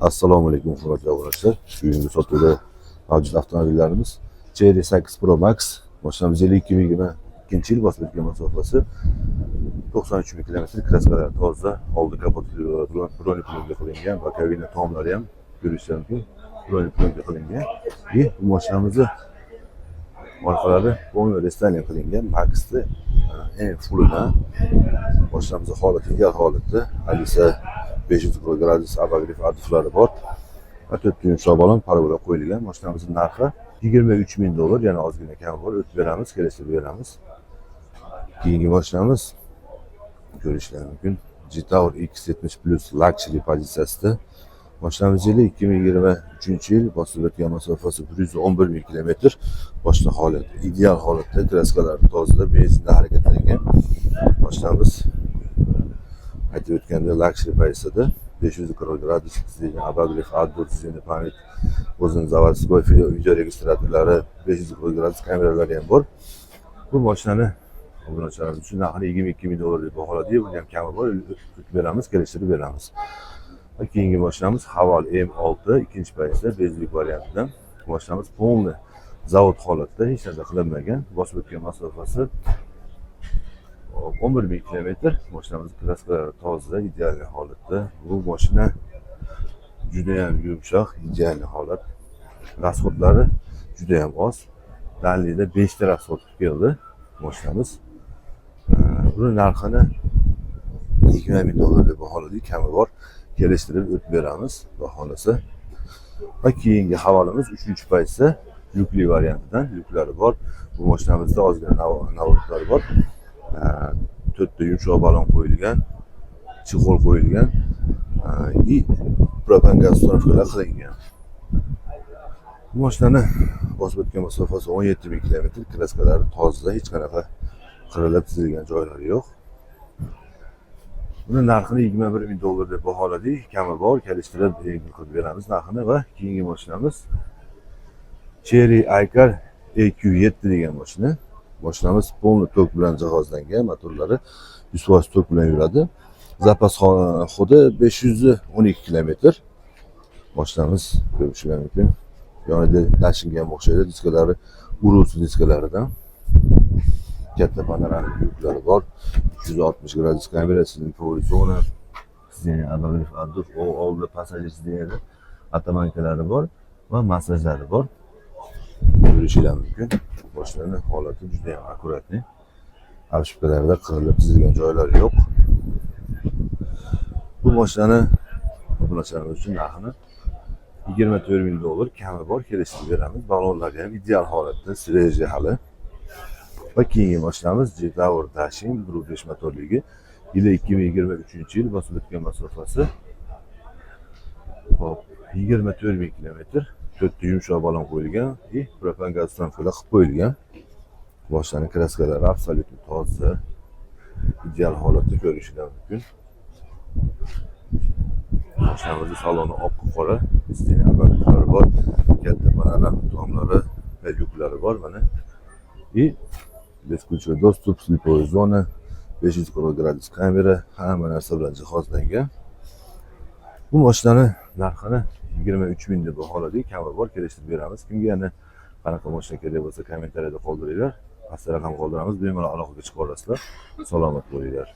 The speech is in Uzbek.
Assalomu alaykum hurmatli obunachilar. Bugungi sotuvda mavjud avtomobillarimiz Chery 8 Pro Max mashinamiz 2022 yil bosib o'tgan masofasi 93 ming kilometr, kraskalari toza, oldi kapot broni plyonka qilingan va kabina tomlari ham ko'rishingiz mumkin. Broni plyonka qilingan. Bu mashinamizni orqalari bo'lma restoran qilingan Max'da eng fullida mashinamizning holati ideal holatda. Alisa 500 gradus abagriff aduflari bor. Va 4 yumshoq balon parabola qo'yilgan. Mashinamizning narxi $23 ming, ya'ni ozgina kam bor. O'tib beramiz, kelishib beramiz. Keyingi mashinamiz ko'rishingiz mumkin. G-Tower X70 Plus Luxury pozitsiyasida. Mashinamiz yili 2023 yil, bosib o'tgan masofasi 111 ming kilometr. Boshqa holat, ideal holatda, kraskalari toza, benzinda harakatlangan. Mashinamiz aytib o'tganda luxury pozitsiyada 540 gradus degan abagriff adbor tizimli pamyat, o'zining zavodskiy video registratorlari, 540 gradus kameralari ham bor. Bu mashinani obunachilarimiz uchun narxini $22 ming deb baholadi. Buni ham kami bor, beramiz, kelishtirib beramiz. Va keyingi mashinamiz Haval M6 ikkinchi pozitsiya bezlik variantidan. Mashinamiz polni zavod holatda, hech narsa qilinmagan. Bosib o'tgan masofasi 11 ming kilometr. Mashinamiz kraskalari toza, ideal holatda. Bu mashina juda ham yumshoq, ideal holat. Rasxodlari juda ham oz. Danlida 5 ta rasxod keldi mashinamiz. Buni narxini $20 ming deb baholadik, kami bor. Kelishtirib o'tib beramiz baholasi. Va keyingi havolimiz 3-pozitsiya yukli variantidan. Yuklari bor. Bu mashinamizda ozgina navotlari bor. 4 ta yumshoq balon qo'yilgan, chexol qo'yilgan, propan gaz uстановkalar qilingan. Bu mashinani bosib o'tgan masofasi 17 ming kilometr, kraskalari toza, hech qanaqa qirilib chizilgan joylari yo'q. Buni narxini $21 ming deb baholadik, kami bor, kelishtirib qilib beramiz narxini. Va keyingi mashinamiz Chery Aycar EQ7 degan mashina. Mashinamiz polni tok bilan jihozlangan, motorlari 100% tok bilan yuradi. Zapas xodi 512 kilometr. Mashinamiz ko'rishingiz mumkin. Yonida tashingan o'xshaydi, diskalari Urus diskalaridan. Katta panoramik yuklari bor. 360 gradus kamerasining polizoni, sizning abagriff aduf, oldi passajir sizning atamankalari bor va massajlari bor. Ko'rishingiz mumkin. Mashinani holati juda ham akkuratli. Avshipkalarida qirilib chizilgan joylari yo'q. Bu mashinani obunachilarimiz uchun narxini $24 ming, kami bor, kelishtirib beramiz. Balonlari ham ideal holatda, sveji hali. Va keyingi mashinamiz G-Tower Dashing 1.5 motorligi, yili 2023 yil, bosib o'tgan masofasi 24 ming kilometr. 4 ta yumshoq balon qo'yilgan, propan gaz uстановkalar qilib qo'yilgan. Mashinani kraskalari absolyutni toza, ideal holatda ko'rishingiz mumkin. Mashinamizning saloni oq qora, sizning abagrifflari bor, katta panoramik tomlari va yuklari bor mana. Beskучный достуp, слепая zona, 540 gradus kamera, hamma narsa bilan jihozlangan. Bu mashinani narxini $23 ming deb baholadik, kami bor, kelishtirib beramiz. Kimga yana qanaqa mashina kerak bo'lsa kommentariyada qoldiringlar. Pastda raqam qoldiramiz, bemalol aloqaga chiqa olasizlar. Salomat bo'linglar.